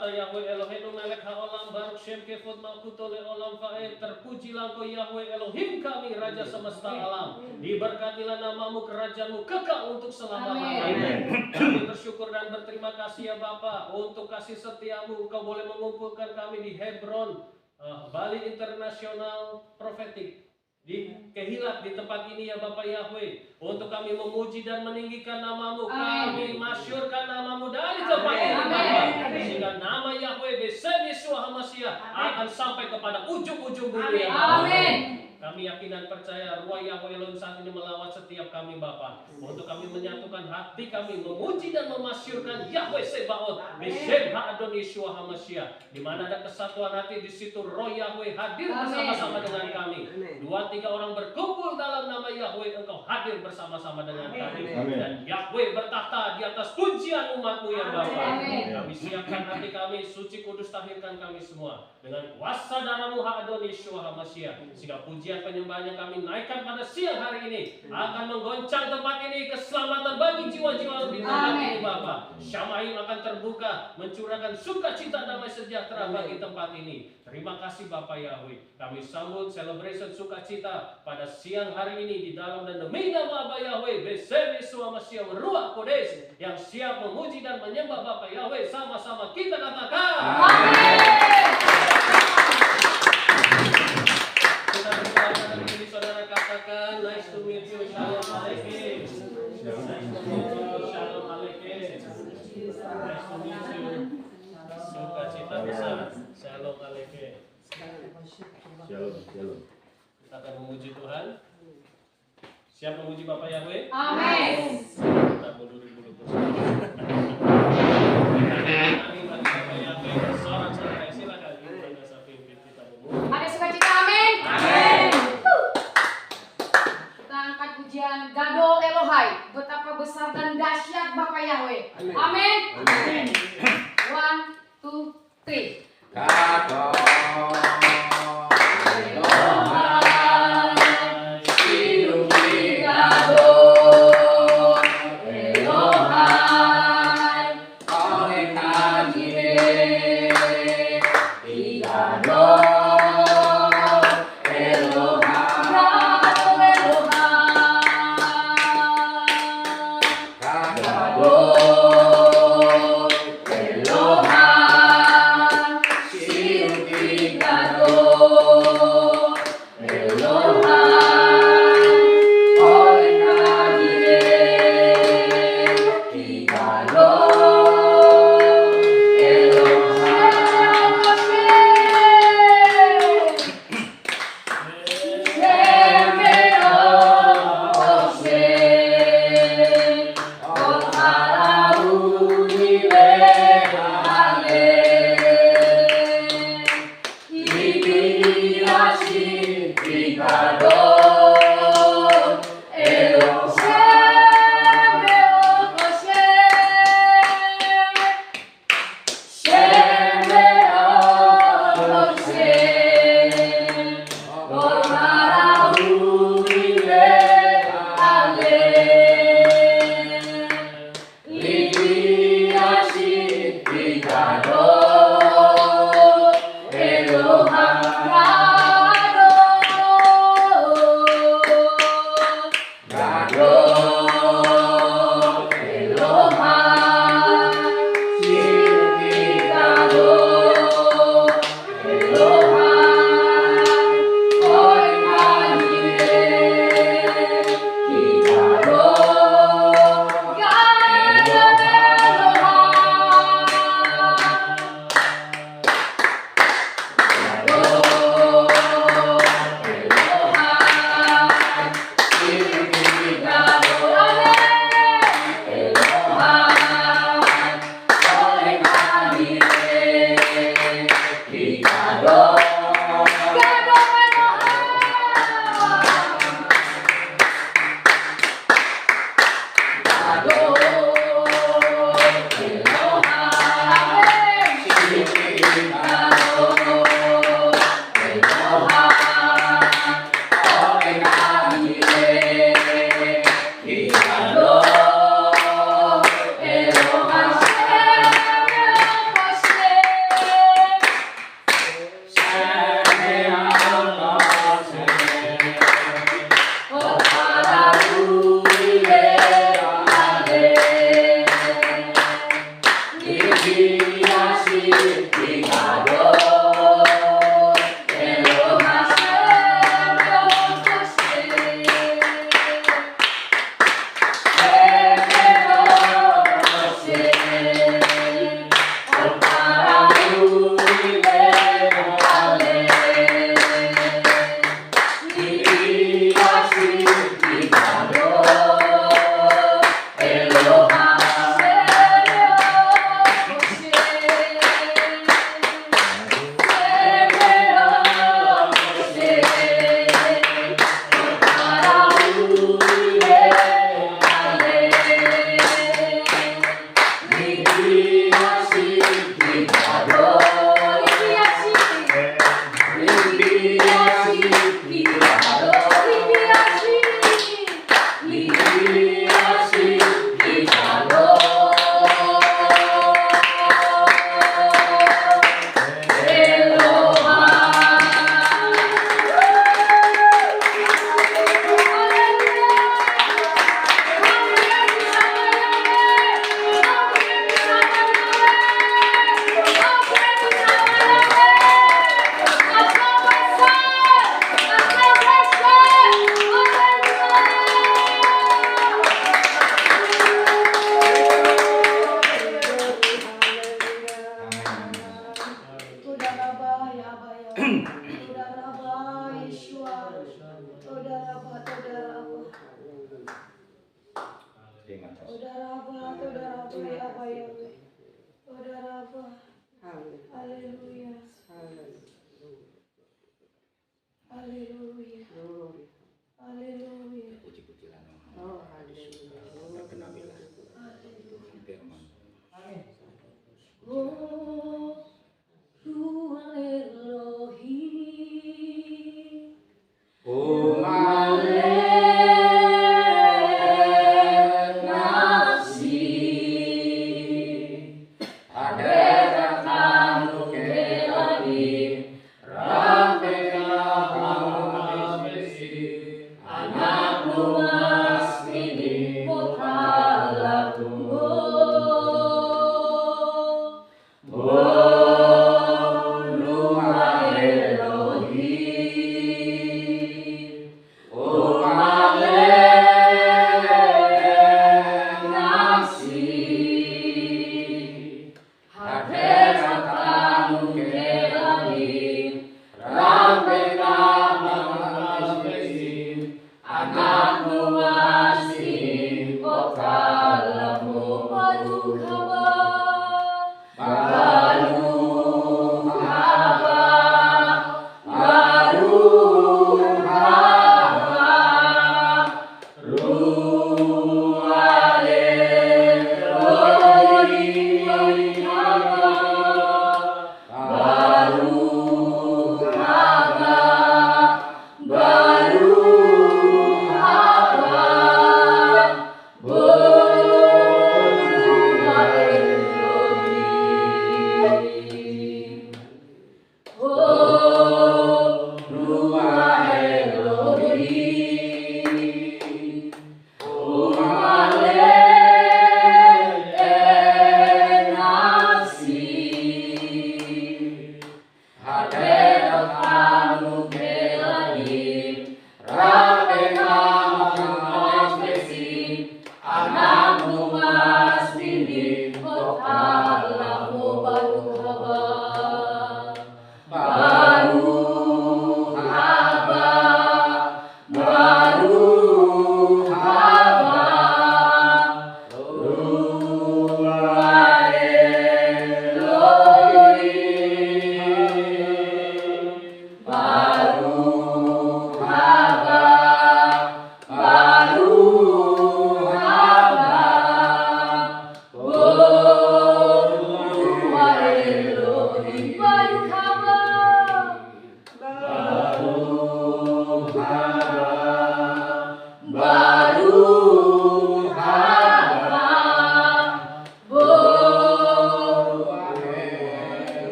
ata Yahweh Eloheinu melek haolam Baruch Shem Kefod Malkuto Leolam Fa'ed. Terpujilah Engkau Yahweh Elohim kami Raja semesta alam. Diberkatilah namamu, kerajaanmu kekal untuk selama-lamanya. Kami bersyukur dan berterima kasih ya Bapa untuk kasih setiamu. Engkau boleh mengumpulkan kami di Hebron Bali Internasional Prophetic di Kehilat di tempat ini ya Bapak Yahweh, untuk kami memuji dan meninggikan namamu. Kami masyurkan namamu dari tempat ini Bapa, sehingga nama Yahweh Besar Yesus HaMashiach akan sampai kepada ujung-ujung bumi ya Bapa. Kami yakin dan percaya Ruah Yahweh Elohim saat ini melawat setiap kami Bapa, untuk kami menyatukan hati kami memuji dan memasyurkan Yahweh Sebaot Beshem Ha'adon Yesus HaMashiach. Di mana ada kesatuan hati, di situ Roh Yahweh hadir bersama-sama dengan kami. 2-3 orang berkumpul dalam nama Yahweh, Engkau hadir bersama-sama dengan kami. Dan Yahweh bertahta di atas pujian umatmu ya Bapa. Kami siapkan hati kami, suci kudus tahirkan kami semua dengan kuasa darahmu Ha'adon Yesus HaMashiach, sehingga pujian penyembahan yang kami naikkan pada siang hari ini akan menggoncang tempat ini, keselamatan bagi jiwa-jiwa di tempat ini Bapa. Syama'im akan terbuka, mencurahkan sukacita damai sejahtera bagi tempat ini. Terima kasih Bapak Yahweh. Kami sambut celebration sukacita pada siang hari ini di dalam dan demi nama Bapa Yahweh Besar Yesus HaMashiach Ruach Kodes yang siap memuji dan menyembah Bapak Yahweh. Sama-sama kita katakan saudara katakan, nice to meet you, shalom aleichem. Nice to meet you, shalom aleichem. Nice to meet you, sukacita besar, shalom aleichem. Shalom. Kita akan memuji Tuhan. Siap memuji Bapak Yahweh? Amin. Kita berdiri dulu bersama. Amin bagi Bapak Yahweh. Sorak-sorai silakan pada saat pimpin kita memuji. Ada sukacita, amin. Amin. Kita angkat pujian Gadol Elohai. Betapa besar dan dahsyat Bapak Yahweh. Amin. Amin. 1, 2, 3. Gadol Hallelujah.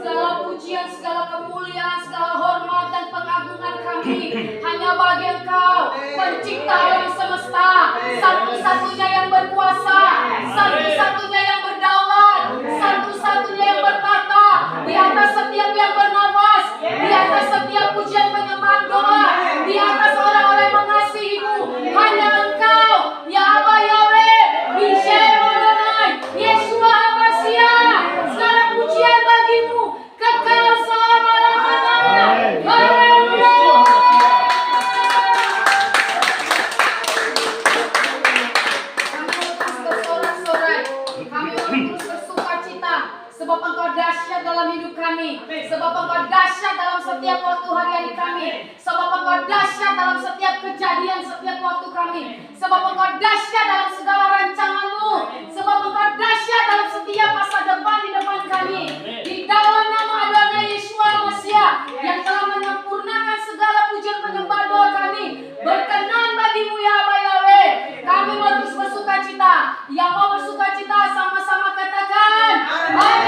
Segala pujian, segala kemuliaan, segala hormat dan pengagungan kami hanya bagi Engkau, pencipta alam semesta, satu-satunya yang berkuasa, satu-satunya yang berdaulat, satu-satunya yang bertata di atas setiap yang bernafas, di atas setiap pujian penyembahan doa, di atas orang-orang yang mengasihi-Mu. Hanya Engkau, ya Aba Yahweh, Bisharonai, Yeshua Habasia. Segala pujian bagi-Mu kekal selama-lamanya. Haleluya. Kami terus bersorak-sorai, kami terus bersukacita, sebab Engkau dahsyat dalam hidup kami, sebab Engkau dahsyat dalam setiap waktu hari-hari kami, sebab Engkau dahsyat dalam setiap kejadian setiap waktu kami, sebab Engkau dahsyat dalam segala rancangan-Mu, sebab Engkau dahsyat dalam setiap masa depan di depan kami. Di dalam nama Adonai Yeshua Masiah yang telah menyempurnakan segala pujian penyembah doa kami, berkenan bagi-Mu ya Aba Yahweh. Kami mau terus bersukacita. Yang mau bersukacita sama-sama katakan amin.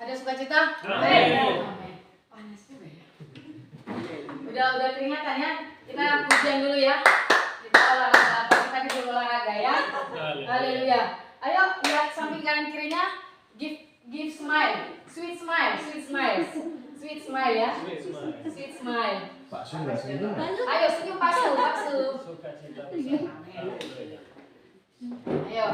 Ada sukacita? Amin. Panas juga ya. Udah keringatan ya. Kita pujian dulu ya. Kita olahraga. Kita dulu olahraga ya. Haleluya. Ayo lihat samping kanan kirinya. Give smile. Sweet smile. Sweet smile. Sweet smile ya. Sweet smile. Pak Su nggak senyum. Ayo senyum Pak Su. Ayo.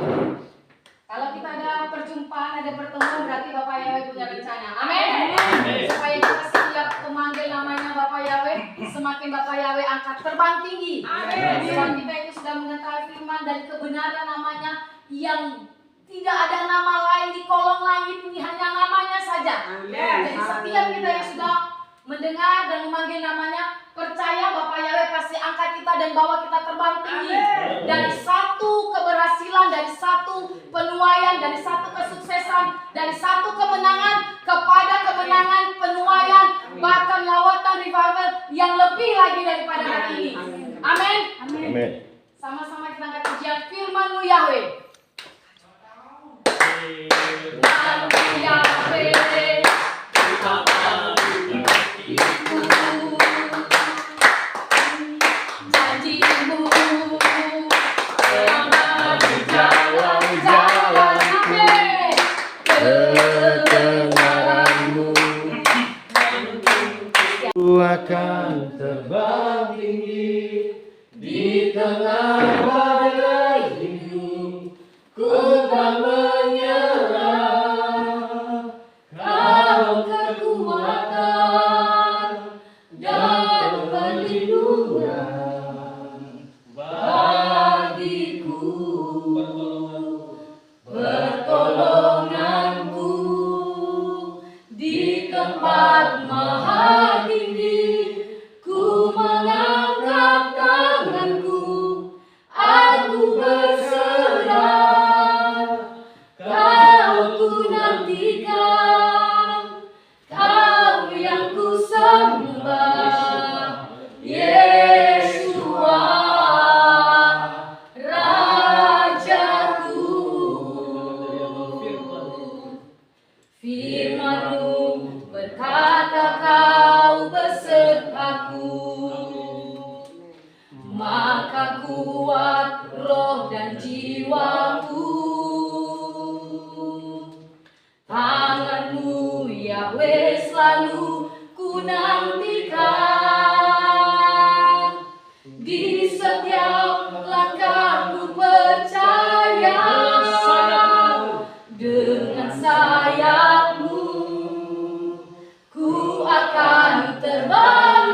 Kalau kita ada perjumpaan, ada pertemuan, berarti Bapak Yahweh punya rencana. Amin. Supaya kita setiap memanggil namanya Bapak Yahweh, semakin Bapak Yahweh angkat terbang tinggi. Sebab kita itu sudah mengetahui firman dan kebenaran namanya yang tidak ada nama lain di kolong langit ini, hanya namanya saja. Jadi setiap kita yang sudah mendengar dan memanggil namanya, percaya Bapak Yahweh pasti angkat kita dan bawa kita terbang tinggi. Dari satu keberhasilan, dari satu penuaian, dari satu kesuksesan, dari satu kemenangan kepada kemenangan, penuaian, bahkan lawatan revival yang lebih lagi daripada hari ini. Amin. Amin. Sama-sama kita angkat pujian firman-Mu Yahweh. Yahweh, janji-Mu yang ada di jalan-jalan, Ketenaranmu ku akan terbang tinggi di tengah badai hidup. Ku tak menyerah, Kau kekuatan dan perlindungan bagiku, pertolonganku di tempat maha tinggi. Ku mengangkat tanganku, aku berserah. Kau ku nantikan, Kau yang ku sembah, Yeshua, Rajaku. Firman-Mu berkata Kau besertaku, maka kuat roh dan jiwaku. Tangan-Mu Yahweh selalu ku nantikan, di setiap langkahku percaya, dengan sayap-Mu ku akan terbang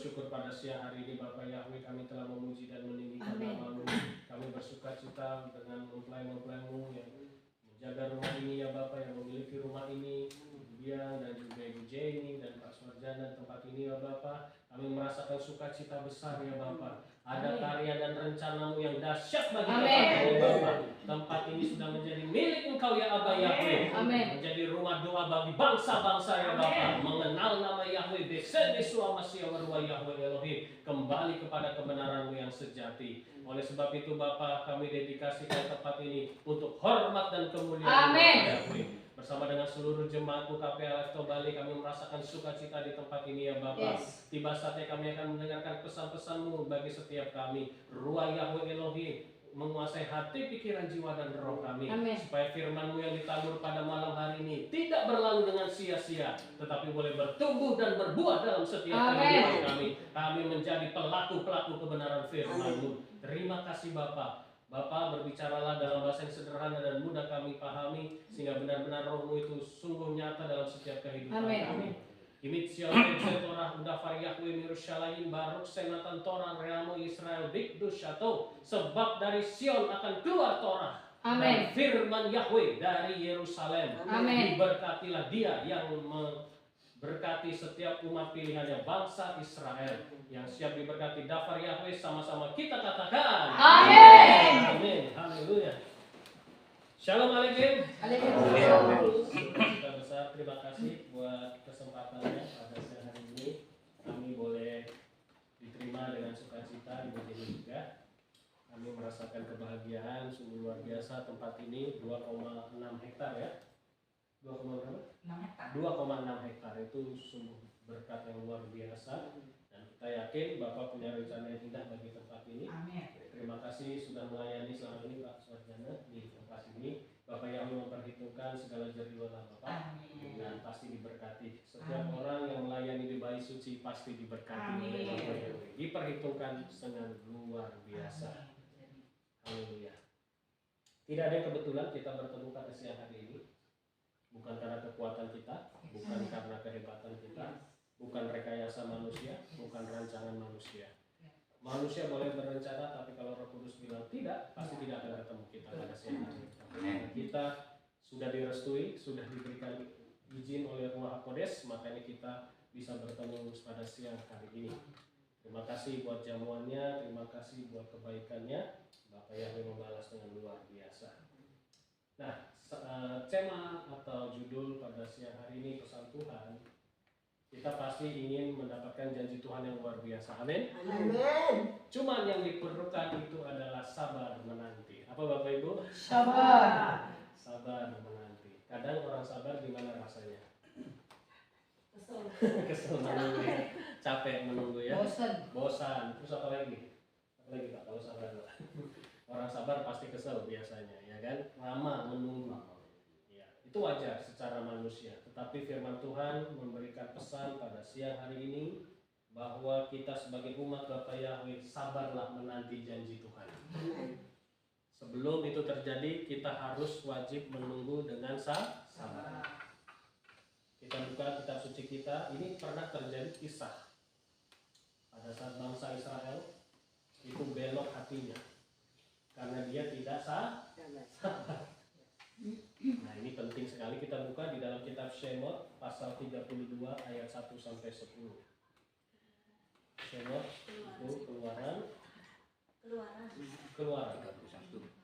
bersyukur pada siang hari ini Bapak Yahweh, kami telah memuji dan meninggikan Amin. nama-Mu. Kami bersuka cita dengan mempelai-mempelai-Mu yang menjaga rumah ini ya Bapak, yang memiliki rumah ini, Biang dan juga Ibu Jenny dan Pak Suarjana tempat ini ya Bapak. Kami merasakan sukacita besar ya Bapak. Ada karya dan rencana-Mu yang dahsyat bagi Amin. tempat ini Bapak. Tempat ini sudah menjadi milik Engkau ya Abah Yahweh. Amin. Menjadi rumah doa bagi bangsa-bangsa ya Bapak. Mengenal nama Yahweh, Besed Yeshua Mashiach Warwa Yahweh Elohim. Kembali kepada kebenaran-Mu yang sejati. Oleh sebab itu Bapak, kami dedikasikan tempat ini untuk hormat dan kemuliaan Amin. Bapak Yahweh. Bersama dengan seluruh jemaat UKP Alef Bali, kami merasakan sukacita di tempat ini ya Bapak. Yes. Tiba saatnya kami akan mendengarkan pesan-pesan-Mu bagi setiap kami. Ruah Yahweh Elohim menguasai hati, pikiran, jiwa, dan roh kami. Amin. Supaya firman-Mu yang ditabur pada malam hari ini tidak berlalu dengan sia-sia, tetapi boleh bertumbuh dan berbuah dalam setiap Amin. kehidupan kami. Kami menjadi pelaku-pelaku kebenaran firman-Mu. Terima kasih Bapak. Bapak, berbicaralah dalam bahasa yang sederhana dan mudah kami pahami, sehingga benar-benar roh-Mu itu sungguh nyata dalam setiap kehidupan Amin. kami. Imit Sion Torah udah Yahweh Mirushalayim Baruk Senatan Torah Reamo Israel Bikdus Syato. Sebab dari Sion akan keluar Torah dan Amin. firman Yahweh dari Yerusalem. Amin. Diberkatilah dia yang memberkati setiap umat pilihannya, bangsa Israel yang siap diberkati. Dafar Yahweh, sama-sama kita katakan Amin. Amin. Haleluya. Shalom Aleichem. Kita besar, terima kasih buat kesempatannya pada siang hari ini. Kami boleh diterima dengan sukacita, Ibu Jenny juga. Kami merasakan kebahagiaan sungguh luar biasa. Tempat ini 2,6 hektar ya. 2,6 hektar itu sungguh berkat yang luar biasa. Dan kita yakin Bapak punya rencana yang indah bagi tempat ini. Terima kasih sudah melayani selama ini Pak Suarjana di tempat ini. Bapak Yahweh memperhitungkan segala jerih lelah Bapak dan pasti diberkati. Setiap orang yang melayani di Bayi Suci pasti diberkati oleh Bapak Yahweh. Diperhitungkan dengan luar biasa. Haleluya. Tidak ada yang kebetulan kita bertemu pada siang hari ini. Bukan karena kekuatan kita, bukan karena kehebatan kita, bukan rekayasa manusia, bukan rancangan manusia. Manusia boleh berencana, tapi kalau Roh Kudus bilang tidak, pasti tidak akan ketemu kita pada siang hari ini. Kita sudah direstui, sudah diberikan izin oleh Ruach HaKodes, makanya kita bisa bertemu pada siang hari ini. Terima kasih buat jamuannya, terima kasih buat kebaikannya. Bapak Yahweh membalas dengan luar biasa. Nah, tema atau judul pada siang hari ini, pesan Tuhan, kita pasti ingin mendapatkan janji Tuhan yang luar biasa. Amin. Amin. Cuman yang diperlukan itu adalah sabar menanti. Apa Bapak Ibu? Sabar. Sabar menanti. Kadang orang sabar gimana rasanya? Kesel menunggu ya. Capek menunggu ya. Bosan. Terus apa lagi? Apa lagi Pak kalau sabar? Orang sabar pasti kesel biasanya, ya kan? Lama menunggu. Ya, itu wajar secara manusia. Tetapi firman Tuhan memberikan pesan pada siang hari ini bahwa kita sebagai umat Bapak Yahweh sabarlah menanti janji Tuhan. Sebelum itu terjadi, kita harus wajib menunggu dengan sabar. Kita buka kitab suci kita. Ini pernah terjadi kisah pada saat bangsa Israel itu belok hatinya karena dia tidak sabar. Nah, ini penting sekali kita buka di dalam kitab Shemot pasal 32 ayat 1 sampai 10. Shemot itu Keluaran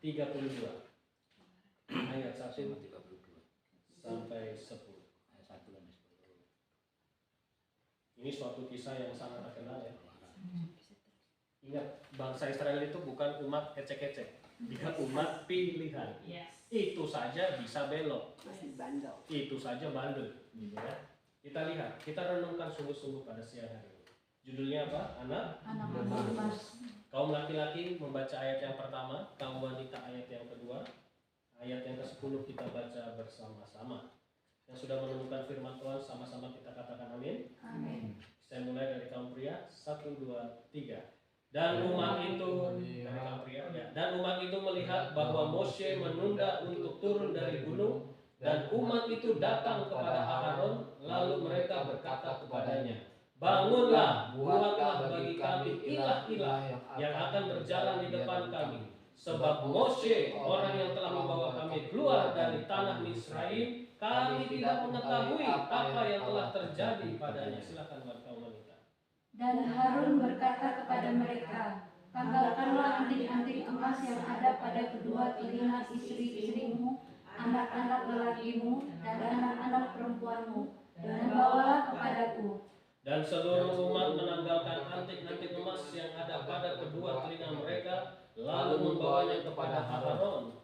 32 ayat 1 sampai 10. Ini suatu kisah yang sangat terkenal ya. Ingat, bangsa Israel itu bukan umat ecek-ecek, dia umat pilihan. Itu saja bisa belok, itu saja bandel, gitu ya. Kita lihat, kita renungkan sungguh-sungguh pada siang hari ini. Judulnya apa? Anak. Kaum laki-laki membaca ayat yang pertama, kaum wanita ayat yang kedua, ayat yang ke-10 kita baca bersama-sama. Yang sudah menemukan firman Tuhan sama-sama kita katakan amin. Saya mulai dari kaum pria, 1, 2, 3. Dan umat itu dari kaum pria, ya. Dan umat itu melihat bahwa Moshe menunda untuk turun dari gunung, dan umat itu datang kepada Aharon, lalu mereka berkata kepadanya, Bangunlah, buatlah bagi kami ilah-ilah yang akan berjalan di depan kami. Sebab Moshe, orang yang telah membawa kami keluar dari tanah Misraim, kami tidak mengetahui apa yang telah terjadi padanya. Silakan kaum wanita. Dan Harun berkata kepada mereka, tanggalkanlah anting-anting emas yang ada pada kedua telinga istri-istrimu, anak-anak lelakimu, dan anak-anak perempuanmu, dan bawalah kepadaku. Dan seluruh umat menanggalkan anting-anting emas yang ada pada kedua telinga mereka, lalu membawanya kepada Harun.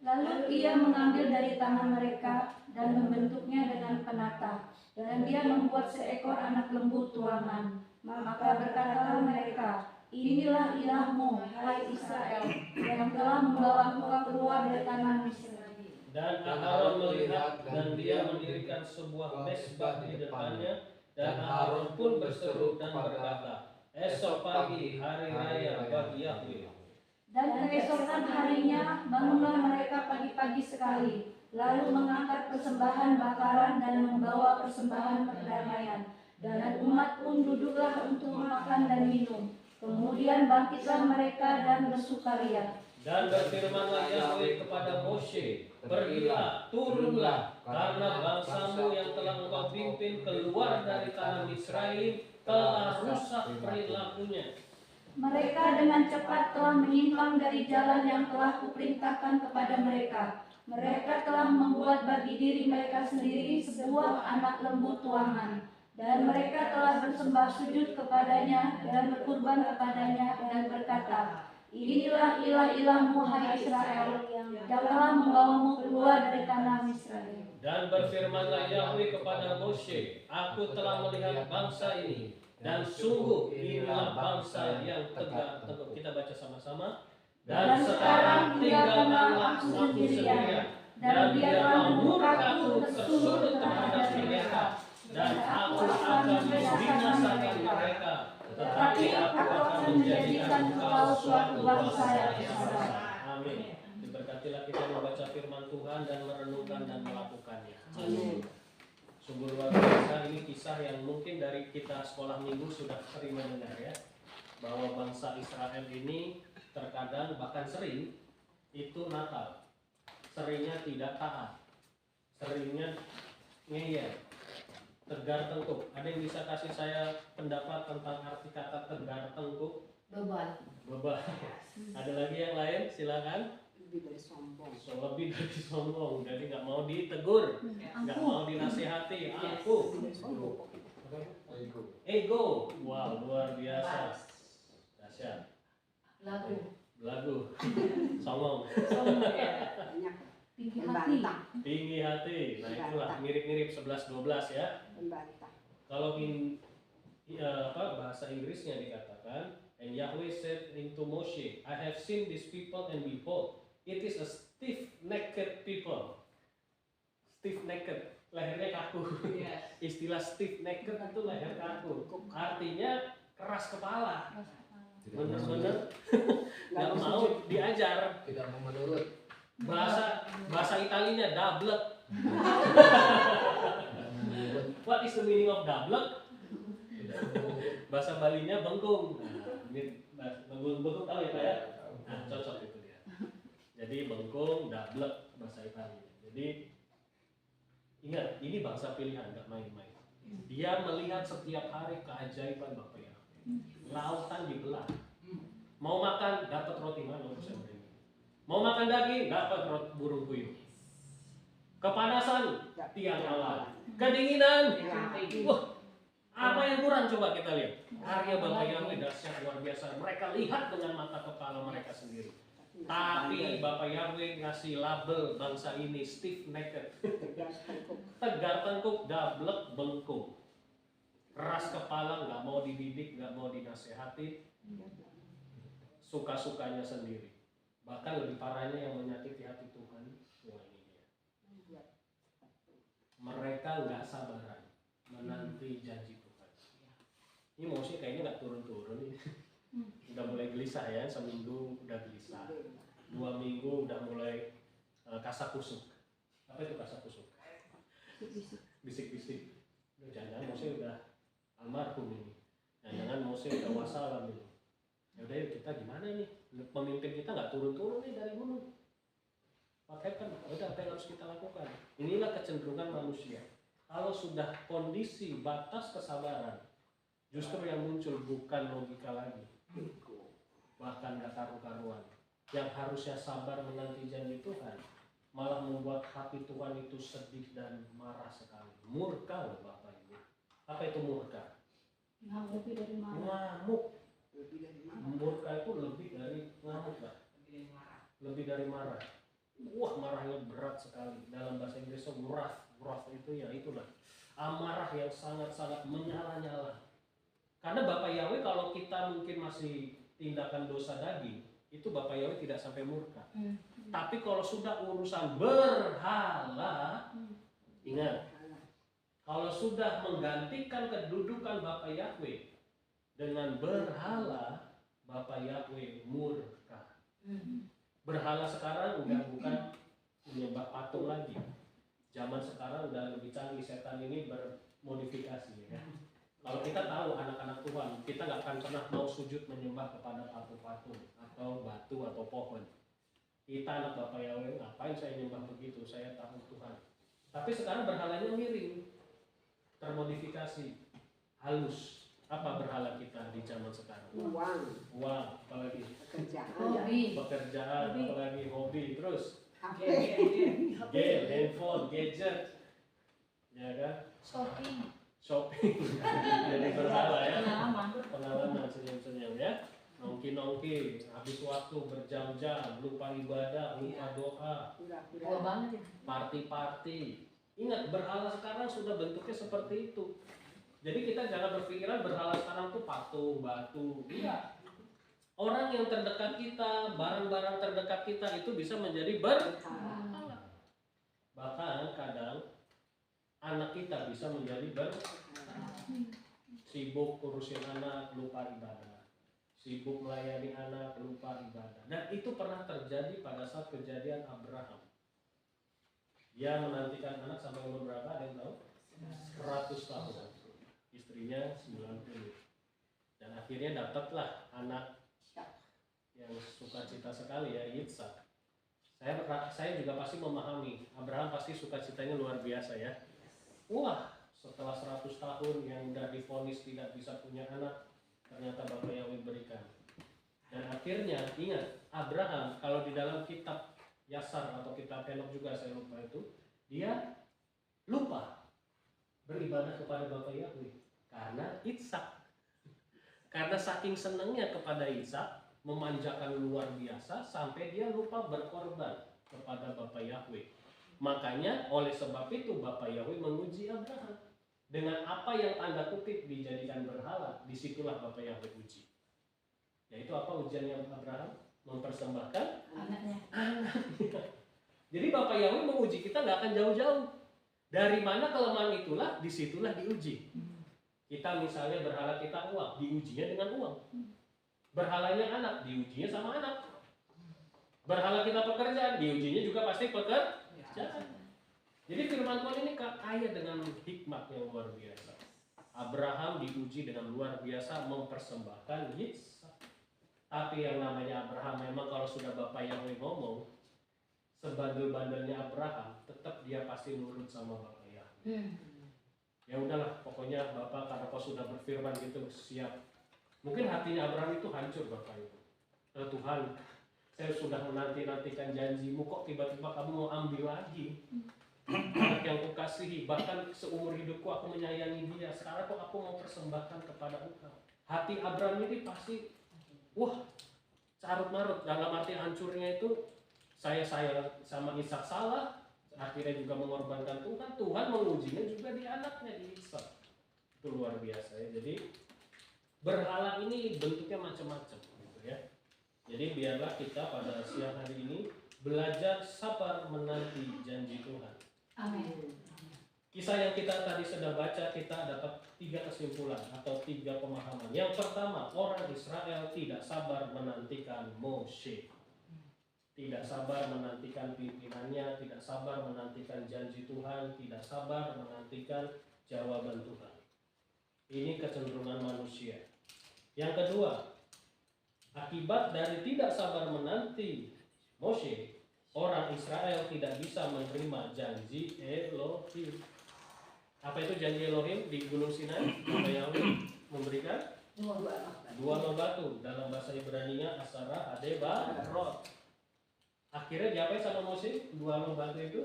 Lalu ia mengambil dari tangan mereka dan membentuknya dengan penata, dan dia membuat seekor anak lembu tuangan. Maka berkatalah mereka, inilah ilahmu, hai Israel, yang telah membawamu keluar dari tanah Misraim. Dan Harun melihat, dan dia mendirikan sebuah mezbah di depannya. Dan Harun pun berseru dan berkata, esok pagi hari raya bagi Yahweh. Dan keesokan harinya bangunlah mereka pagi-pagi sekali, lalu mengangkat persembahan bakaran dan membawa persembahan perdamaian. Dan umat pun duduklah untuk makan dan minum. Kemudian bangkitlah mereka dan bersukaria. Dan berfirmanlah Yahweh kepada Moshe, pergilah, turunlah, karena bangsamu yang telah engkau pimpin keluar dari tanah Misraim telah rusak perilakunya. Mereka dengan cepat telah menyimpang dari jalan yang telah kuperintahkan kepada mereka. Mereka telah membuat bagi diri mereka sendiri sebuah anak lembu tuangan. Dan mereka telah bersembah sujud kepadanya dan berkurban kepadanya dan berkata, inilah ilah-ilahmu hai Israel, yang telah membawamu keluar dari tanah Misraim. Dan berfirmanlah Yahweh kepada Moshe, aku telah melihat bangsa ini, dan sungguh inilah bangsa yang tegak teguh. Kita baca sama-sama. Dan sekarang tinggalkanlah aku sendirian, dan biarlah murkaku tersulut terhadap mereka, dan aku akan membinasakan mereka, tetapi aku akan menjadikan engkau suatu bangsa yang besar. Amin. Diberkatilah kita membaca firman Tuhan dan merenungkan dan melakukannya. Amin. Sungguh luar biasa, ini kisah yang mungkin dari kita sekolah minggu sudah sering mendengar ya, bahwa bangsa Israel ini terkadang bahkan sering itu nakal, seringnya tidak taat, seringnya ngeyel, tegar tengkuk. Ada yang bisa kasih saya pendapat tentang arti kata tegar tengkuk? Beban. Beban. Ada lagi yang lain? Silakan. Lebih dari sombong. Lebih dari sombong, jadi nggak mau ditegur, nggak mau dinasihati. Aku ego, wow luar biasa, dahsyat. Lagu, sombong, Banyak Tinggi hati. membantah. tinggi hati. Nah itulah mirip-mirip 11-12 ya. Membantah. Kalau bahasa Inggrisnya dikatakan, and Yahweh said into Moshe, I have seen these people and behold, it is a stiff-necked people. Stiff-necked, lehernya kaku. Istilah stiff-necked itu leher kaku. Artinya keras kepala. Bener-bener nggak mau diajar. Tidak mau menurut. Bahasa Italinya dablek. What is the meaning of dablek? Bahasa Balinya bengkung. Bengkung tahu ya Pak ya? Nah, cocok itu dia. Jadi bengkung, dablek bahasa Italia. Jadi ingat, ini bangsa pilihan, nggak main-main. Dia melihat setiap hari keajaiban Bapak ya. Lautan dibelah. Mau makan dapat roti mana? Mau makan daging dapat burung puyuh. Kepanasan tiang alam. Kedinginan. Wah, apa yang kurang coba kita lihat? Karya Bapak Yahweh dahsyat luar biasa. Mereka lihat dengan mata kepala mereka sendiri. Tapi Bapak Yahweh ngasih label bangsa ini stiff-necked. Tegar tengkuk, dablek, bengkung. Keras kepala, nggak mau dididik, nggak mau dinasehati. Suka-sukanya sendiri. Bahkan lebih parahnya yang menyakiti hati Tuhan. Wah ini dia. Mereka nggak sabaran menanti janji Tuhan. Ini Moshe kayaknya nggak turun-turun ini. Udah mulai gelisah ya, seminggu udah gelisah. 2 minggu udah mulai kasakusuk. Apa itu kasakusuk? Bisik-bisik. Jangan-jangan Moshe udah almarhum ini. Jangan Mose udah wassalam ini. Ya udah yuk, kita gimana nih? Pemimpin kita nggak turun-turun nih dari gunung. What happened? Udah apa yang harus kita lakukan? Inilah kecenderungan manusia. Kalau sudah kondisi batas kesabaran, justru yang muncul bukan logika lagi, bahkan gak karu-karuan. Yang harusnya sabar menanti janji Tuhan, malah membuat hati Tuhan itu sedih dan marah sekali. Murka loh Bapak Ibu. Apa itu murka? Lebih dari marah. Ngamuk. Lebih dari mana? Murka itu lebih dari ngamuk, Pak. Lebih dari marah. Wah, marahnya berat sekali. Dalam bahasa Inggrisnya wrath. Wrath itu ya itulah amarah yang sangat-sangat menyala-nyala. Karena Bapak Yahweh kalau kita mungkin masih tindakan dosa daging, itu Bapak Yahweh tidak sampai murka. Tapi kalau sudah urusan berhala, ingat, kalau sudah menggantikan kedudukan Bapak Yahweh dengan berhala, Bapak Yahweh murka. Berhala sekarang udah bukan menyembah patung lagi. Zaman sekarang udah lebih canggih, setan ini bermodifikasi ya. Kalau kita tahu anak-anak Tuhan, kita nggak akan pernah mau sujud menyembah kepada patung-patung atau batu atau pohon. Kita anak Bapak Yahweh, ngapain saya nyembah begitu? Saya tahu Tuhan. Tapi sekarang berhalanya miring, termodifikasi, halus. Apa berhala kita di zaman sekarang? Uang, apalagi pekerjaan, apalagi hobi, terus game, handphone, gadget, ya kan? Shopping, jadi berhala ya. Pengalaman senyum-senyum ya. Nongki-nongki, habis waktu berjam-jam, lupa ibadah, lupa doa, party-party. Ingat, berhala sekarang sudah bentuknya seperti itu. Jadi kita jangan berpikiran berhala sekarang tuh patung, batu. Iya. Orang yang terdekat kita, barang-barang terdekat kita itu bisa menjadi berhala. Bahkan kadang anak kita bisa menjadi berhala. Sibuk urusin anak, lupa ibadah. Sibuk melayani anak, lupa ibadah. Dan itu pernah terjadi pada saat kejadian Abraham. Dia menantikan anak sampai umur berapa? Ada yang tahu? 100 tahun. Istrinya 90. Dan akhirnya dapatlah anak yang sukacita sekali ya, Ishak. Saya juga pasti memahami, Abraham pasti sukacitanya luar biasa ya. Wah, setelah 100 tahun yang udah divonis tidak bisa punya anak, ternyata Bapak Yahweh berikan. Dan akhirnya ingat, Abraham kalau di dalam kitab Yasar atau kitab Henok juga saya lupa itu, dia lupa beribadah kepada Bapak Yahweh karena Ishak. Karena saking senangnya kepada Ishak, memanjakan luar biasa sampai dia lupa berkorban kepada Bapak Yahweh. Makanya oleh sebab itu Bapak Yahweh menguji Abraham dengan apa yang tanda kutip dijadikan berhala. Disitulah Bapak Yahweh uji. Yaitu apa ujiannya Abraham? Mempersembahkan anaknya. Jadi Bapak Yahweh menguji kita nggak akan jauh-jauh. Dari mana kelemahan itulah, disitulah diuji. Kita misalnya berhala kita uang, diujinya dengan uang. Berhalanya anak, diujinya sama anak. Berhala kita pekerjaan, diujinya juga pasti pekerjaan. Jadi firman Tuhan ini kaya dengan hikmat yang luar biasa. Abraham diuji dengan luar biasa mempersembahkan Ishak. Tapi yang namanya Abraham memang kalau sudah Bapak Yahweh ngomong, sebandel-bandelnya Abraham, tetap dia pasti nurut sama Bapak Yahweh. Ya udahlah, pokoknya Bapak karena kau sudah berfirman gitu, siap. Mungkin hatinya Abraham itu hancur Bapak Ibu. Tuhan, saya sudah menanti-nantikan janjimu, kok tiba-tiba kamu mau ambil lagi anak yang kukasihi, bahkan seumur hidupku aku menyayangi dia, sekarang kok aku mau persembahkan kepada engkau. Hati Abraham ini pasti, wah, carut-marut. Dalam arti hancurnya itu, saya sama Ishak salah, akhirnya juga mengorbankan Tuhan. Tuhan mengujinya juga di anaknya, di Ishak. Itu luar biasa ya. Jadi berhala ini bentuknya macam-macam gitu ya. Jadi biarlah kita pada siang hari ini belajar sabar menanti janji Tuhan. Amin. Kisah yang kita tadi sudah baca, kita dapat 3 kesimpulan atau 3 pemahaman. Yang pertama, orang Israel tidak sabar menantikan Moshe. Tidak sabar menantikan pimpinannya, tidak sabar menantikan janji Tuhan, tidak sabar menantikan jawaban Tuhan. Ini kecenderungan manusia. Yang kedua, akibat dari tidak sabar menanti Mose, orang Israel tidak bisa menerima janji Elohim. Apa itu janji Elohim di Gunung Sinai? Apa Yahweh memberikan? Dua loh batu. Dalam bahasa Ibrani-nya Asara Adebarot. Akhirnya diapain sama Mose? Dua loh batu itu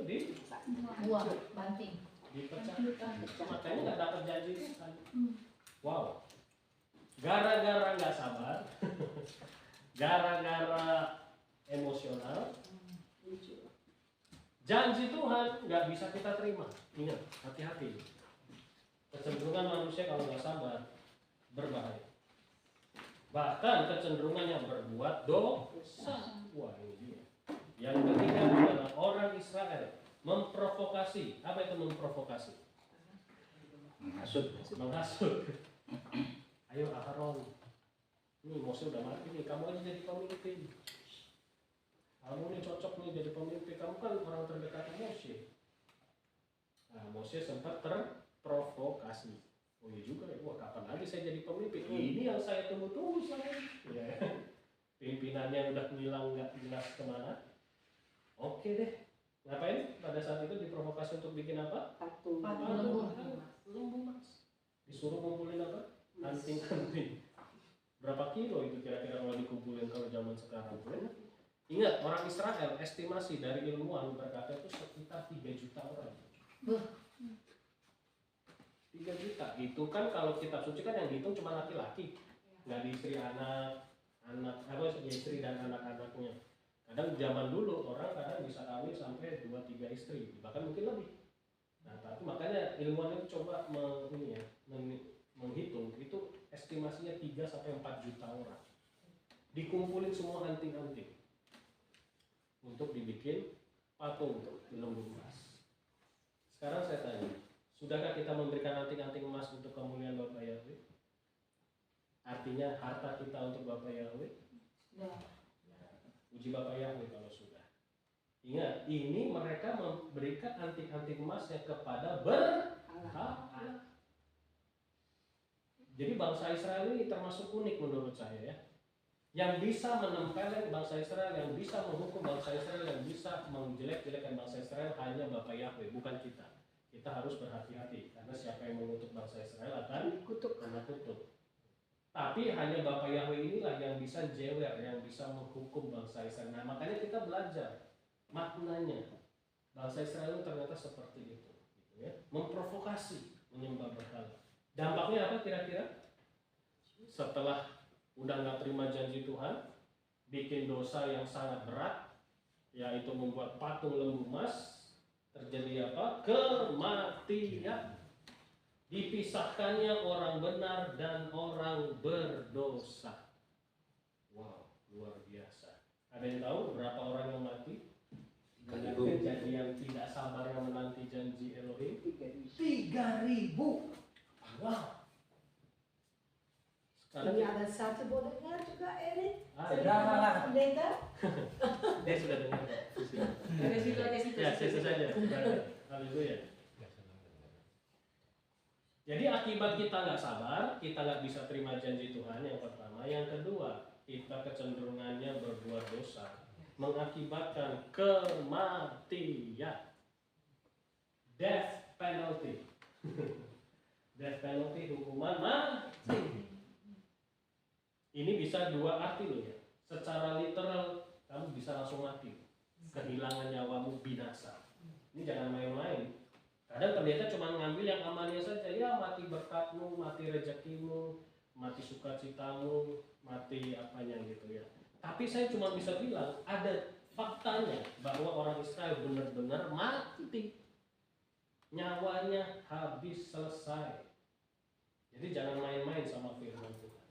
Buah banting. dipecah. Makanya nggak dapat janji Tuhan. Wow. Gara-gara nggak sabar, gara-gara emosional, janji Tuhan nggak bisa kita terima. Ingat, hati-hati. Kecenderungan manusia kalau nggak sabar berbahaya. Bahkan kecenderungannya berbuat dosa. Wah, ini dia. Yang ketiga adalah orang Israel memprovokasi. Apa itu memprovokasi? Menghasut. Ayo Aharon, ini Mose udah mati nih, kamu aja jadi pemimpin. Kamu nih cocok nih jadi pemimpin, kamu kan orang terdekat Mose. Nah, Mose sempat terprovokasi. Oh iya juga ya, wah kapan lagi saya jadi pemimpin? Ini yang saya tunggu-tunggu saya. Ya. Pimpinannya udah ngilang nggak jelas kemana. Oke deh, ngapain pada saat itu diprovokasi untuk bikin apa? Patung. Lembu mas. Disuruh ngumpulin apa? Anting-anting. Berapa kilo itu kira-kira kalau dikumpulin kalau zaman sekarang? Ingat, orang Israel estimasi dari ilmuwan berkata itu sekitar 3 juta orang. 3 juta. Itu kan kalau kitab suci kan yang dihitung cuma laki-laki. Nggak diistri anak istri dan anak-anaknya. Kadang zaman dulu orang kadang bisa kawin sampai 2-3 istri, bahkan mungkin lebih. Nah, tapi makanya ilmuwan itu coba menghitung itu estimasinya 3-4 juta orang. Dikumpulin semua anting-anting untuk dibikin patung lembu emas. Sekarang saya tanya, sudahkah kita memberikan anting-anting emas untuk kemuliaan Bapak Yahweh? Artinya harta kita untuk Bapak Yahweh? Uji Bapak Yahweh kalau sudah. Ingat, ini mereka memberikan anting-anting emasnya kepada berhala. Jadi bangsa Israel ini termasuk unik menurut saya ya. Yang bisa menempeleng bangsa Israel, yang bisa menghukum bangsa Israel, yang bisa menjelek-jelekan bangsa Israel hanya Bapak Yahweh, bukan kita. Kita harus berhati-hati karena siapa yang mengutuk bangsa Israel akan kena kutuk. Tapi hanya Bapak Yahweh inilah yang bisa jewer, yang bisa menghukum bangsa Israel. Nah, makanya kita belajar maknanya. Bangsa Israel itu ternyata seperti itu, gitu ya. Memprovokasi menyembah berhala. Dampaknya apa kira-kira? Setelah udah nggak terima janji Tuhan, bikin dosa yang sangat berat, yaitu membuat patung lembu emas, terjadi apa? Kematian. Dipisahkannya orang benar dan orang berdosa. Wow, luar biasa. Ada yang tahu berapa orang yang mati? Dengan kejadian tidak sabar yang menanti janji Elohim? 3.000. Wow. Sekarang Ini ada satu boleh dengar juga Erin? ada. Pendeta? Dia sudah dengar. Dari situ aja situ. Ya, situ saja. Haleluya. Jadi akibat kita nggak sabar, kita nggak bisa terima janji Tuhan yang pertama. Yang kedua, kita kecenderungannya berbuat dosa, mengakibatkan kematian, death penalty, death penalty, hukuman mati. Ini bisa dua arti loh ya. Secara literal kamu bisa langsung mati, kehilangan nyawamu, binasa. Ini jangan main-main. Kadang pendeta cuma ngambil yang amannya saja, ya mati berkatmu, mati rezekimu, mati sukacitamu, mati apanya gitu ya. Tapi saya cuma bisa bilang ada faktanya bahwa orang Israel benar-benar mati, nyawanya habis selesai. Jadi jangan main-main sama firman Tuhan.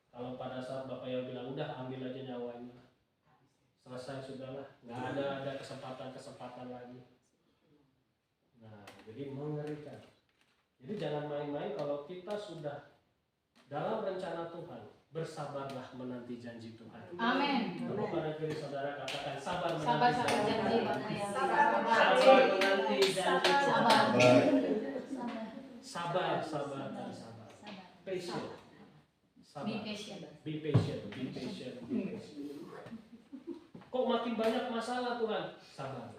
Kalau pada saat Bapak yang bilang udah ambil aja nyawanya, selesai sudahlah, nggak ada kesempatan lagi. Nah, jadi mengerikan. Jadi jangan main-main kalau kita sudah dalam rencana Tuhan. Bersabarlah menanti janji Tuhan. Amin. Kalau pada kiri saudara katakan sabar Sabar menanti sabar janji janji Tuhan. Bapak Yahweh. Sabar menanti janji Tuhan. Sabar. Sabar dan sabar. patient. Be Sabar. patient. Be patient. Be patient. Be patient. Kok makin banyak masalah Tuhan? Sabarlah.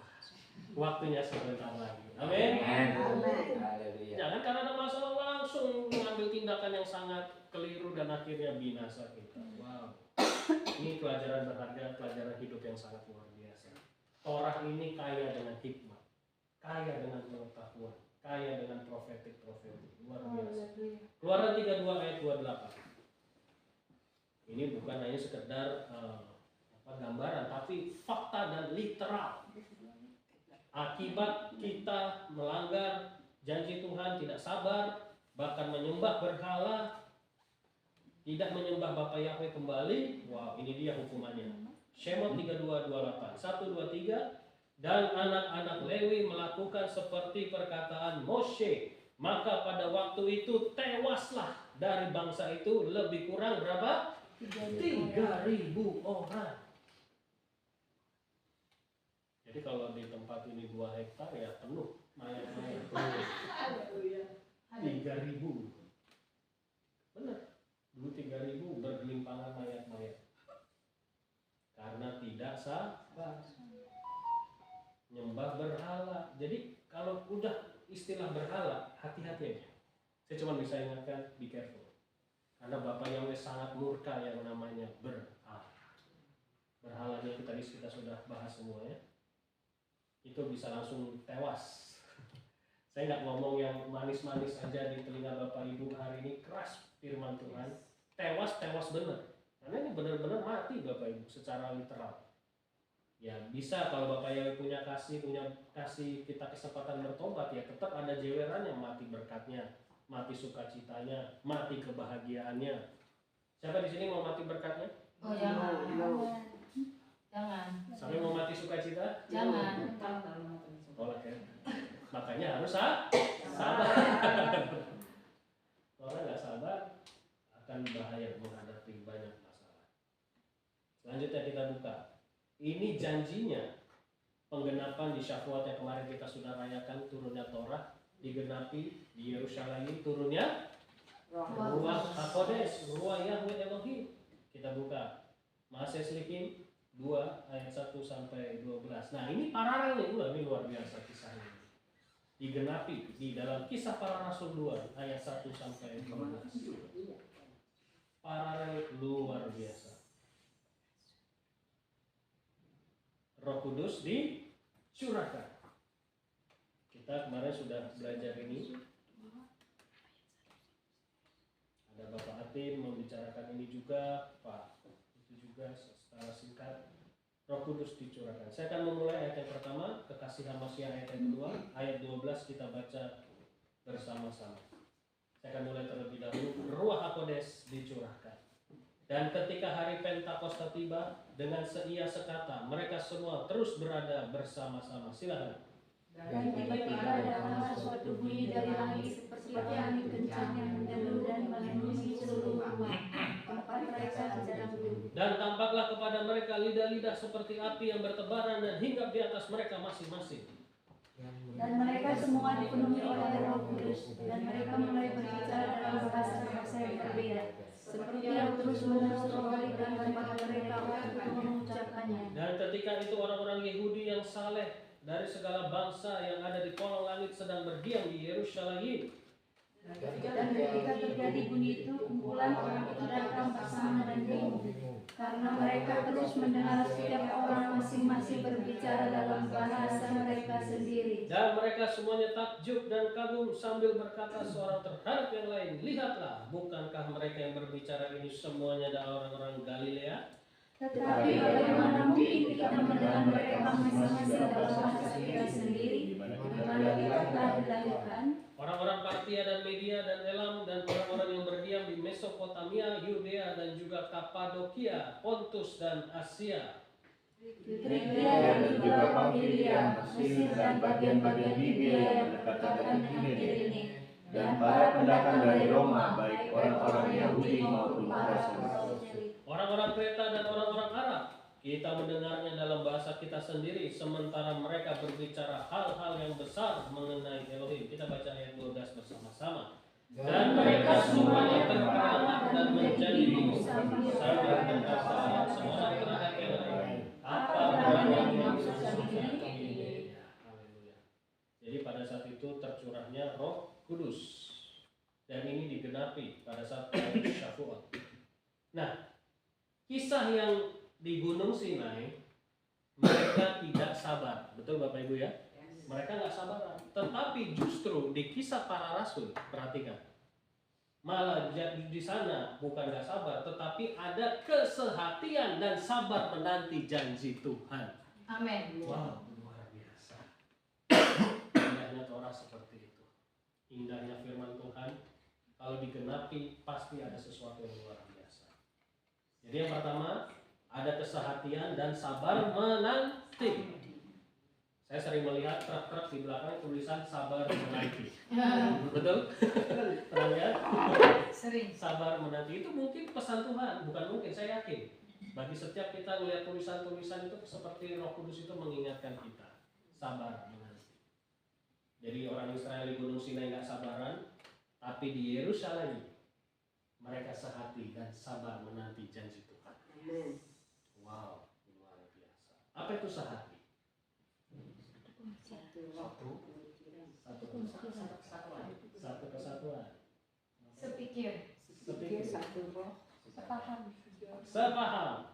Waktunya sebentar lagi. Amin. Jangan karena ada masalah langsung mengambil tindakan yang sangat keliru dan akhirnya binasa kita. Wow. Ini pelajaran berharga, pelajaran hidup yang sangat luar biasa. Torah ini kaya dengan hikmah, kaya dengan pengetahuan, kaya dengan profetik luar biasa. Keluaran 32 ayat 28. Ini bukan hanya sekedar gambaran, tapi fakta dan literal. Akibat kita melanggar janji Tuhan, tidak sabar, bahkan menyembah berhala, tidak menyembah Bapa Yahweh kembali. Wow, ini dia hukumannya. Shemot 32:28. 1, 2, 3. Dan anak-anak Lewi melakukan seperti perkataan Moshe, maka pada waktu itu tewaslah dari bangsa itu lebih kurang berapa? 3.000 orang. Jadi kalau di tempat ini 2 hektar ya penuh mayat-mayat. 3.000. Benar. Dulu 3.000 bergelimpangan mayat-mayat. Karena tidak sabar. Nyembah berhala. Jadi kalau udah istilah berhala, hati-hati aja. Saya cuma bisa ingatkan, be careful. Karena Bapak Yahweh sangat murka yang namanya berhala. Berhalanya itu tadi kita sudah bahas semuanya. Itu bisa langsung tewas. Saya nggak ngomong yang manis-manis aja di telinga Bapak Ibu hari ini, keras firman Tuhan. Tewas benar. Karena ini benar-benar mati Bapak Ibu secara literal. Ya bisa kalau Bapak Yahweh punya kasih kita kesempatan bertobat, ya tetap ada jeweran yang mati berkatnya, mati sukacitanya, mati kebahagiaannya. Siapa di sini mau mati berkatnya? Oh jangan. Jangan. Sampai mau mati sukacita? Jangan. Tolak ya. Makanya harus sabar. Kalau nggak sabar akan bahaya menghadapi banyak masalah. Selanjutnya kita buka. Ini janjinya penggenapan di Syafuat yang kemarin kita sudah rayakan, turunnya Torah digenapi di Yerusalem, turunnya Ruach HaKodesh, Ruach Yahweh Elohim. Kita buka Maases Likim 2 ayat 1 sampai 12. Nah ini paralel nih, ini luar biasa kisahnya. Digenapi di dalam Kisah Para Rasul 2 ayat 1 sampai 12. Paralel luar biasa. Roh Kudus dicurahkan. Kita kemarin sudah belajar ini. Ada Bapak Atin membicarakan ini juga, Pak. Itu juga secara singkat. Roh Kudus dicurahkan. Saya akan memulai ayat yang pertama, kekasihan Masya ayat yang kedua, ayat 12 kita baca bersama-sama. Saya akan mulai terlebih dahulu. Ruach HaKodesh dicurahkan. Dan ketika hari Pentakosta tiba, dengan seia sekata, mereka semua terus berada bersama-sama. Silakan. Dan tiba-tiba datanglah suatu bunyi dari langit seperti angin kencang yang menderu dan memenuhi seluruh rumah tempat mereka sedang duduk. Dan tampaklah kepada mereka lidah-lidah seperti api yang bertebaran dan hinggap di atas mereka masing-masing. Dan mereka semua dipenuhi oleh Roh Kudus, dan mereka mulai berbicara dalam bahasa-bahasa yang berbeda, seperti yang terus-menerus Roh berikan kepada mereka waktu mengucapkannya. Dan ketika itu orang-orang Yahudi yang saleh dari segala bangsa yang ada di kolong langit sedang berdiam di Yerusalem. Dan ketika terjadi bunyi itu, kumpulan orang itu datang bersama dan bingung, karena mereka terus mendengar setiap orang masing-masing berbicara dalam bahasa mereka sendiri. Dan mereka semuanya takjub dan kagum sambil berkata seorang terhadap yang lain, lihatlah, bukankah mereka yang berbicara ini semuanya adalah orang-orang Galilea? Tetapi bagaimana mungkin kita mendengar mereka masing-masing dalam bahasa kita sendiri, di mana kita telah dilahirkan? Orang-orang Partia dan Media dan Elam dan orang-orang yang berdiam di Mesopotamia, Yudea dan juga Kapadokia, Pontus dan Asia, Frigia dan juga Pamfilia, Mesir dan bagian-bagian Libya yang berdekatan dengan Kirene, dan para pendatang dari Roma, baik orang-orang Yahudi maupun para proseli. orang-orang Kreta dan orang-orang Arab. Kita mendengarnya dalam bahasa kita sendiri, sementara mereka berbicara hal-hal yang besar mengenai Elohim. Kita baca ayat 12 bersama-sama. Dan mereka semuanya menjadi sabar dan sabar semua terhadap yang lain. Apa yang dimaksud ini? Haleluya. Jadi pada saat itu tercurahnya Roh Kudus. Dan ini digenapi pada saat Syafuat. Nah, kisah yang di Gunung Sinai, mereka tidak sabar. Betul Bapak Ibu ya? Mereka nggak sabaran. Tetapi justru di kisah para rasul, perhatikan. Malah di sana bukan nggak sabar, tetapi ada kesehatian dan sabar menanti janji Tuhan. Amin. Wow, luar biasa. Indahnya Torah seperti itu. Indahnya firman Tuhan. Kalau digenapi pasti ada sesuatu yang luar biasa. Jadi yang pertama, ada kesehatian dan sabar menanti. Saya sering melihat truk-truk di belakang tulisan sabar menanti. Betul? Pernah lihat? Sering. Sabar menanti itu mungkin pesan Tuhan, bukan mungkin, saya yakin. Bagi setiap kita melihat tulisan-tulisan itu seperti Roh Kudus itu mengingatkan kita sabar menanti. Jadi orang Israel di Gunung Sinai nggak sabaran, tapi di Yerusalem mereka sehati dan sabar menanti janji Tuhan. Wow, luar biasa. Apa itu sehati? Satu kesatuan. Sepikir. Satu roh. Sepaham. Sepaham.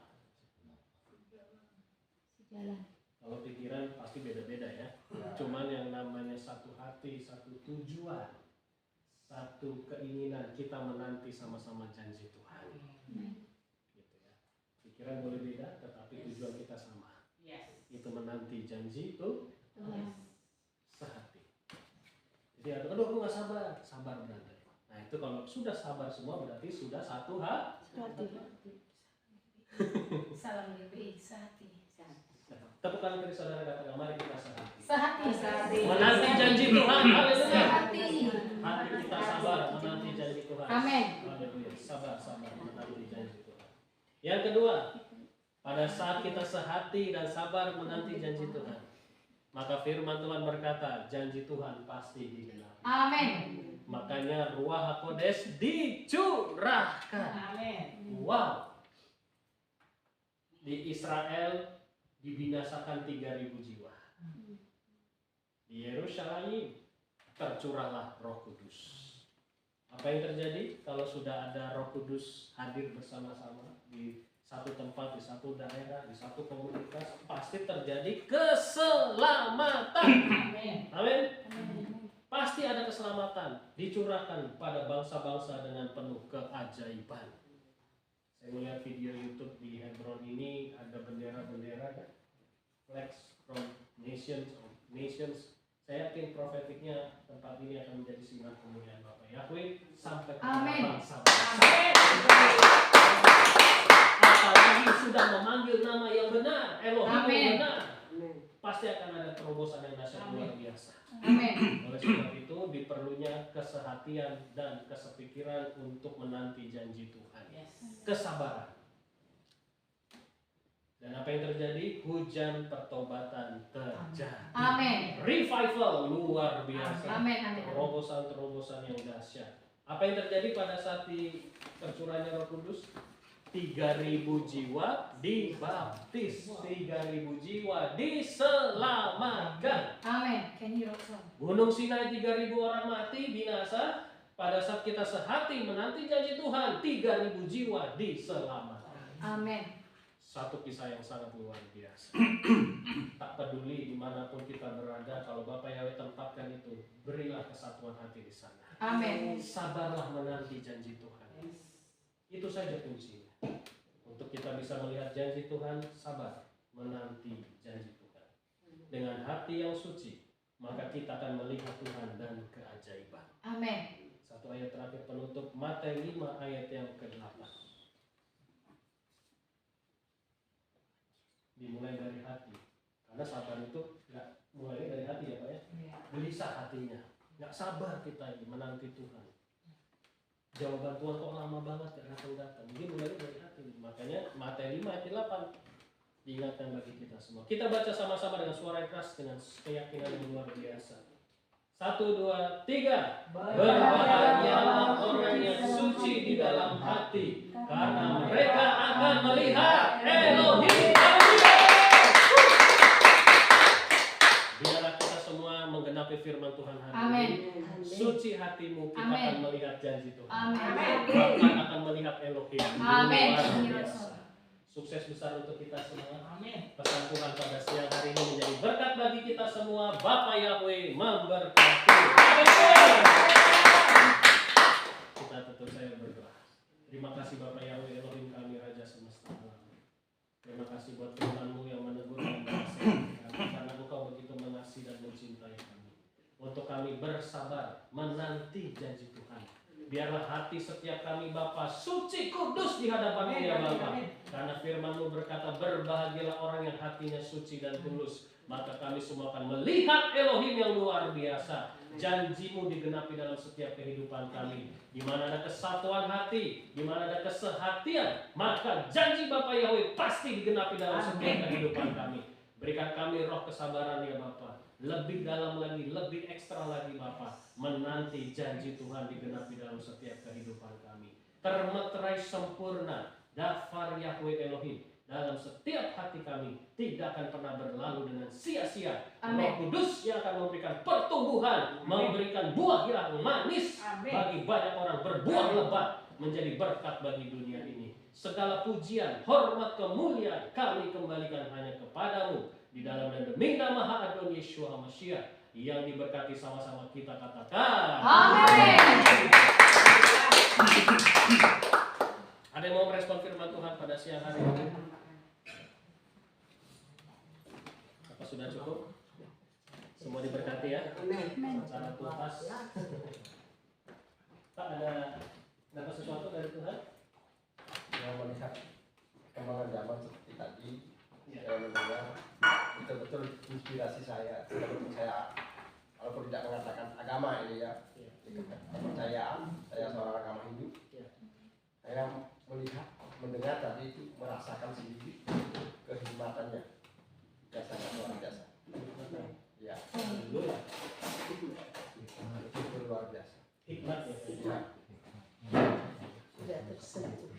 Sejalan. Kalau pikiran pasti beda-beda ya. Cuman yang namanya satu hati, satu tujuan, satu keinginan, kita menanti sama-sama janji Tuhan. Gitu ya. Pikiran boleh beda, tetapi tujuan kita sama. Itu menanti janji itu sehati. Jadi aduh aku nggak sabar, sabar berarti. Nah itu kalau sudah sabar semua berarti sudah satu hati. Salam lebih sehati. Tepuk tangan dari saudara, katakan mari kita sehati. Sehati. Menanti janji Tuhan. Haleluya. Sehati. Hati kita sabar menanti janji Tuhan. Amin. Haleluya. Sabar menanti janji Tuhan. Yang kedua, pada saat kita sehati dan sabar menanti janji Tuhan, maka firman Tuhan berkata, janji Tuhan pasti digenapi. Amin. Makanya Ruach HaKodes dicurahkan. Amin. Wow. Di Israel dibinasakan 3.000 jiwa. Di Yerusalem tercurahlah Roh Kudus. Apa yang terjadi kalau sudah ada Roh Kudus hadir bersama-sama di satu tempat, di satu daerah, di satu komunitas, pasti terjadi keselamatan. Amin. Pasti ada keselamatan dicurahkan pada bangsa-bangsa dengan penuh keajaiban. Saya melihat video YouTube di Hebron ini ada bendera-bendera kan, flags from nations. Saya yakin profetiknya tempat ini akan menjadi sinar kemuliaan Bapak Yahweh sampai ke bangsa-bangsa. Apalagi sudah memanggil nama yang benar, Elohim yang benar, pasti akan ada terobosan yang dahsyat luar biasa. Amin. Oleh sebab itu diperlunya kesehatian dan kesepikiran untuk menanti janji Tuhan. Kesabaran. Dan apa yang terjadi? Hujan pertobatan terjadi. Amin. Revival luar biasa. Amin. Amin. Terobosan-terobosan yang dahsyat. Apa yang terjadi pada saat di tercurahnya Roh Kudus? 3.000 jiwa dibaptis, 3.000 jiwa diselamatkan. Amin. Can you rock? Gunung Sinai 3.000 orang mati binasa. Pada saat kita sehati menanti janji Tuhan, 3.000 jiwa diselamatkan. Amin. Satu kisah yang sangat luar biasa. Tak peduli dimanapun kita berada, kalau Bapak Yahweh tempatkan itu, berilah kesatuan hati di sana. Amin. Sabarlah menanti janji Tuhan. Itu saja kuncinya. Untuk kita bisa melihat janji Tuhan, sabar menanti janji Tuhan. Dengan hati yang suci, maka kita akan melihat Tuhan dan keajaiban. Amin. Satu ayat terakhir penutup, Matius 5 ayat yang ke-8. Dimulai dari hati. Karena sabar itu nggak mulai dari hati ya Pak ya. Gelisah hatinya. Nggak sabar kita ini menanti Tuhan. Jawaban Tuhan kok lama banget gak datang-datang. Dia mulai dari hati. Makanya Matius 5 ayat 8 diingatkan bagi kita semua. Kita baca sama-sama dengan suara yang keras, dengan keyakinan yang luar biasa. 1, 2, 3. Berbahagialah orang yang suci di dalam hati, Karena mereka akan melihat Elohim kami. Biarlah kita semua menggenapi firman Tuhan hari Amin. ini. Suci hatimu, kita Amin. akan melihat janji Tuhan. Amin. Bahkan akan melihat Elohim. Amin. Luar biasa. Sukses besar untuk kita semua. Amin. Pesan Tuhan pada siang hari ini menjadi berkat bagi kita semua. Bapa Yahweh memberkati. Amin. Kita tutup saya berdoa. Terima kasih Bapa Yahweh Elohim kami Raja semesta alam. Terima kasih buat firman-Mu yang menegur dan menasihati kami, karena Engkau begitu mengasihi dan mencintai kami. Untuk kami bersabar menanti janji Tuhan. Biarlah hati setiap kami Bapa suci kudus di hadapan-Mu ya Bapa. Karena firman-Mu berkata, berbahagialah orang yang hatinya suci dan tulus. Maka kami semua akan melihat Elohim yang luar biasa. Janji-Mu digenapi dalam setiap kehidupan kami. Di mana ada kesatuan hati, di mana ada kesehatian, maka janji Bapa Yahweh pasti digenapi dalam setiap kehidupan kami. Berikan kami roh kesabaran ya Bapa. Lebih dalam lagi, lebih ekstra lagi Bapa, menanti janji Tuhan digenapi dalam setiap kehidupan kami. Termeterai sempurna daftar Yahweh Elohim dalam setiap hati kami, tidak akan pernah berlalu dengan sia-sia. Roh Kudus yang akan memberikan pertumbuhan, memberikan buah yang manis bagi banyak orang, berbuah lebat menjadi berkat bagi dunia ini. Segala pujian, hormat, kemuliaan kami kembalikan hanya kepadamu. Di dalam dan demi nama Adon Yeshua HaMashiach yang diberkati sama-sama kita katakan. Amin. Ada yang mau merespon firman Tuhan pada siang hari ini? Apa sudah cukup? Semua diberkati ya? Secara tuntas. Pak, ada dapat sesuatu dari Tuhan? Yang melihat perkembangan zaman seperti tadi, Ya. saya mendengar betul-betul inspirasi saya. Saya walaupun tidak mengatakan agama ini ya, kepercayaan saya seorang agama Hindu. Saya melihat, mendengar tadi itu merasakan sendiri kehikmatannya. Ya sangat luar biasa. Ya, Haleluya. itu luar biasa. Hikmat ya. Ya. Sudah tersentuh.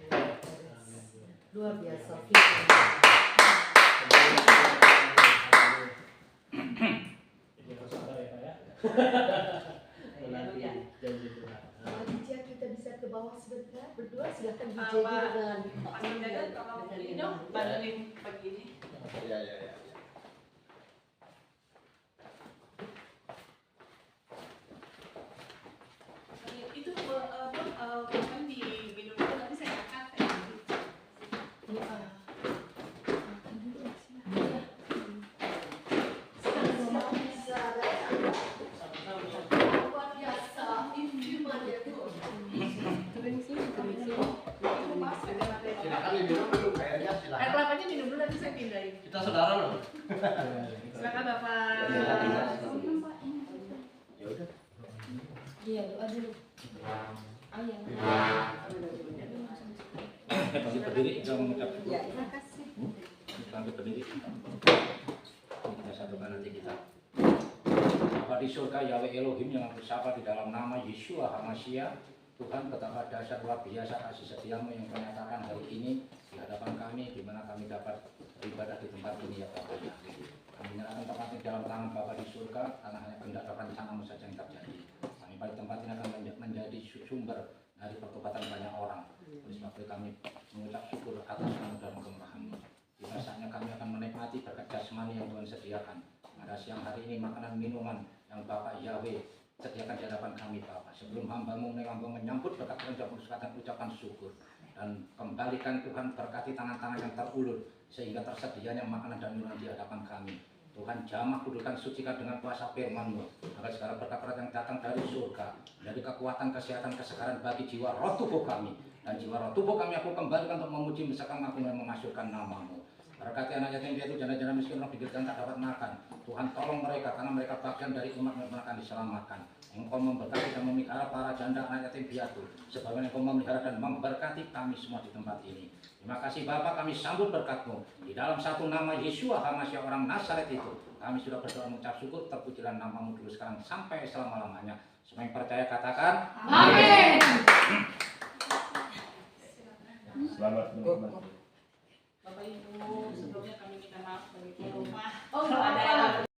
Luar biasa. Jadi harus sabar ya Pak ya. Menanti janji Tuhan. Aditya, kita bisa ke bawah sebentar berdua, silahkan Pak dijadi dengan Saudara, kalau ini dong, bantuin pagi ini. Ya, ya, ya. Itu kan diminum dulu, nanti saya angkat. luar biasa. Iman ya Tuhan. Silakan diminum dulu airnya, Air silakan. kelapanya minum dulu, nanti saya pindahin. Kita saudara loh. Silakan Bapak. Ya udah. Iya, doa dulu. Ayah. Bangkit berdiri, kita mengucap syukur. Ya, terima kasih. Bangkit berdiri. Kita satukan nanti kita. Bapa di surga, Yahweh Elohim yang aku sapa di dalam nama Yeshua HaMashiach. Tuhan, betapa dasar luar biasa kasih setiamu yang kau nyatakan hari ini di hadapan kami, di mana kami dapat beribadah di tempat ini ya Bapak. Kami menyerahkan tempat ini dalam tangan Bapa di surga, karena hanya kehendak dan rencanamu saja yang terjadi. Kami pada tempat ini akan menjadi sumber dari pertobatan banyak orang. Oleh sebab itu kami mengucap syukur atas kamu dan kemurahan-Mu. Di masanya kami akan menikmati berkat jasmani yang Tuhan sediakan. Pada siang hari ini makanan minuman yang Bapak Yahweh sediakan di hadapan kami Bapak. Sebelum hamba-Mu menyambut berkat Tuhan dan ucapan syukur. Dan kembalikan Tuhan berkati tangan-tangan yang terulur sehingga tersedianya makanan dan minuman di hadapan kami. Tuhan jamah kuduskan sucikan dengan kuasa firman-Mu agar segala berkat-berkat yang datang dari surga, dari kekuatan, kesehatan, kesegaran bagi jiwa roh tubuh kami dan jiwa roh tubuh kami aku kembalikan untuk memuji misalkan aku yang memasyurkan nama-Mu. Berkati anak yatim piatu janda-janda miskin orang pinggir jalan tak dapat makan. Tuhan tolong mereka karena mereka bagian dari umat yang akan diselamatkan. Engkau memberkati dan memelihara para janda anak yatim piatu sebagaimana Engkau memelihara dan memberkati kami semua di tempat ini. Terima kasih Bapa, kami sambut berkat-Mu di dalam satu nama Yeshua HaMashiach orang Nazaret itu. Kami sudah berdoa mengucap syukur, terpujilah nama-Mu dulu sekarang sampai selama-lamanya. Semua yang percaya katakan Amin. Selamat menikmati. Bapak Ibu, sebelumnya kami minta maaf bagi tuan rumah. Oh, nggak ada.